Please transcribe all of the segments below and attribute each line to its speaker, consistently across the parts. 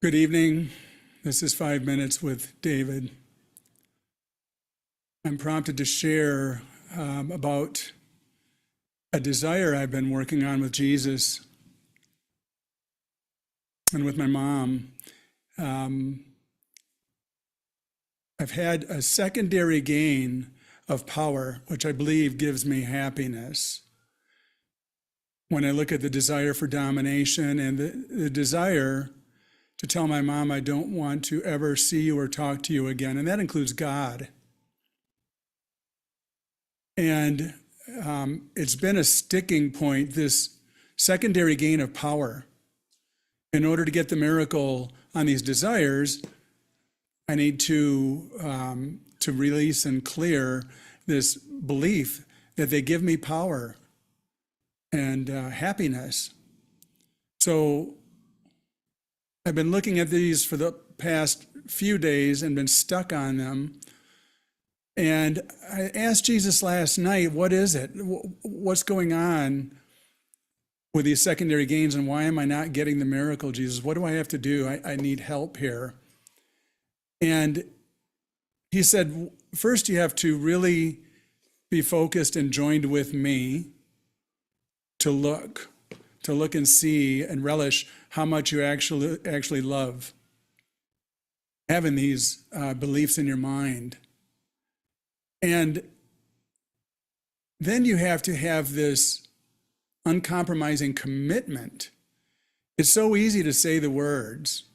Speaker 1: Good evening. This is 5 Minutes with David. I'm prompted to share about a desire I've been working on with Jesus and with my mom. I've had a secondary gain of power, which I believe gives me happiness. When I look at the desire for domination and the desire to tell my mom I don't want to ever see you or talk to you again, and that includes God. And it's been a sticking point, this secondary gain of power. In order to get the miracle on these desires, I need to release and clear this belief that they give me power and happiness. So I've been looking at these for the past few days and been stuck on them. And I asked Jesus last night, what is it? What's going on with these secondary gains, and why am I not getting the miracle, Jesus? What do I have to do? I need help here. And he said, first you have to really be focused and joined with me to look and see and relish how much you actually love having these beliefs in your mind. And then you have to have this uncompromising commitment. It's so easy to say the words.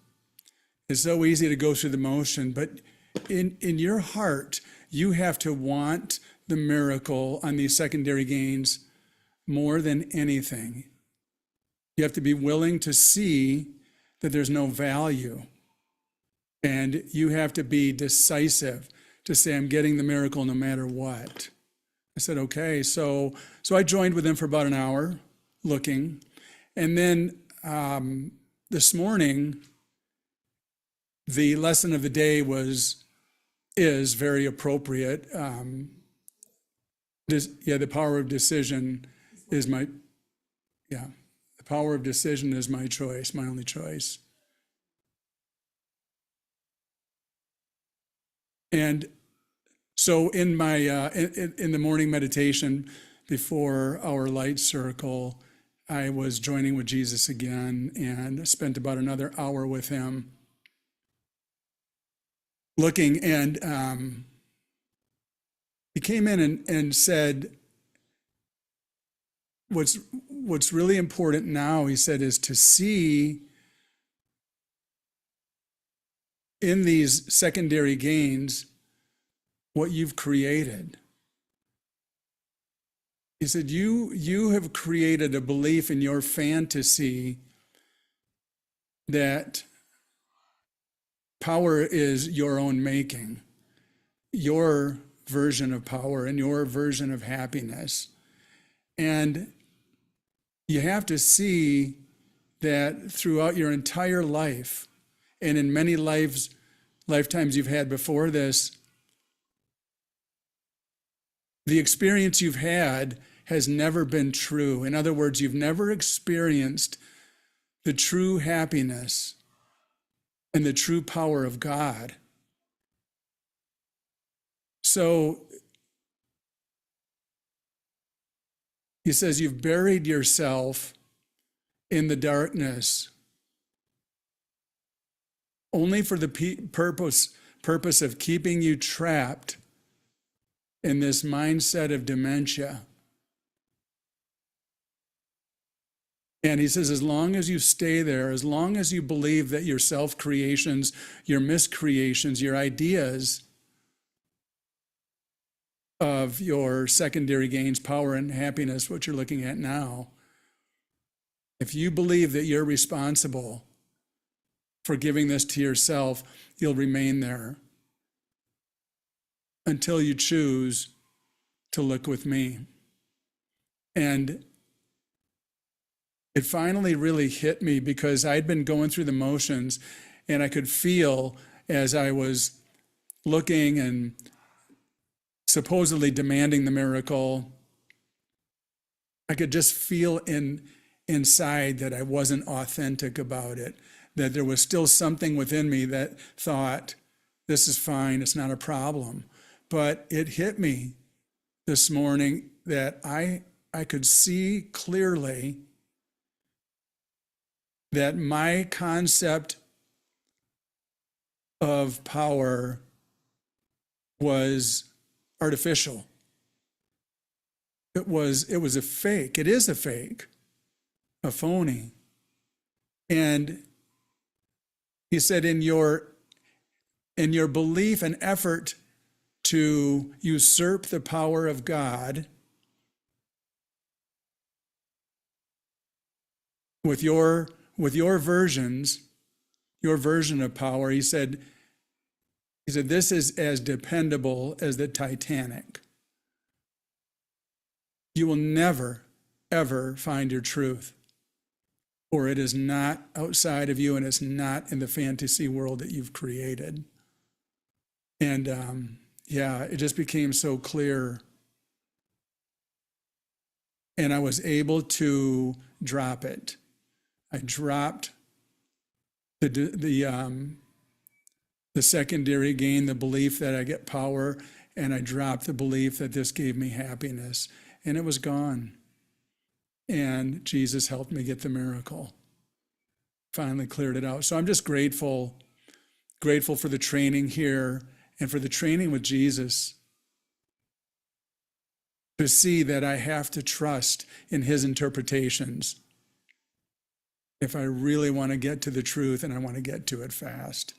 Speaker 1: It's so easy to go through the motion, but in your heart, you have to want the miracle on these secondary gains more than anything. You have to be willing to see that there's no value. And you have to be decisive to say, I'm getting the miracle no matter what. I said, okay. So I joined with him for about an hour looking. And then this morning, the lesson of the day is very appropriate. The power of decision is the power of decision is my choice, my only choice. And so in my in the morning meditation before our light circle, I was joining with Jesus again and spent about another hour with him looking, and he came in and said, what's really important now, he said, is to see in these secondary gains what you've created. He said, you have created a belief in your fantasy that power is your own making, your version of power and your version of happiness. And you have to see that throughout your entire life, and in many lifetimes you've had before this, the experience you've had has never been true. In other words, you've never experienced the true happiness and the true power of God. So he says, you've buried yourself in the darkness only for the purpose of keeping you trapped in this mindset of dementia. And he says, as long as you stay there, as long as you believe that your self-creations, your miscreations, your ideas of your secondary gains, power and happiness, what you're looking at now, if you believe that you're responsible for giving this to yourself, you'll remain there until you choose to look with me. And it finally really hit me, because I'd been going through the motions, and I could feel as I was looking and supposedly demanding the miracle, I could just feel inside that I wasn't authentic about it, that there was still something within me that thought, this is fine, it's not a problem. But it hit me this morning that I could see clearly that my concept of power was artificial. It was a fake. It is a fake, a phony. And he said, in your belief and effort to usurp the power of God with your versions, your version of power, he said, this is as dependable as the Titanic. You will never, ever find your truth, or it is not outside of you and it's not in the fantasy world that you've created. And it just became so clear. And I was able to drop it. I dropped the secondary gain, the belief that I get power, and I dropped the belief that this gave me happiness, and it was gone. And Jesus helped me get the miracle. Finally cleared it out. So I'm just grateful for the training here and for the training with Jesus, to see that I have to trust in his interpretations if I really want to get to the truth, and I want to get to it fast.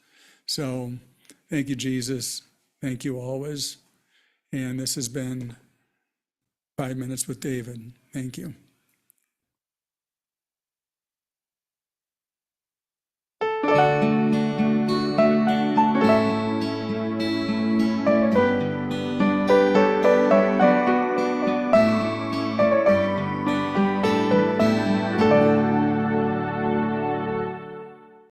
Speaker 1: So thank you, Jesus. Thank you always. And this has been 5 Minutes with David. Thank you.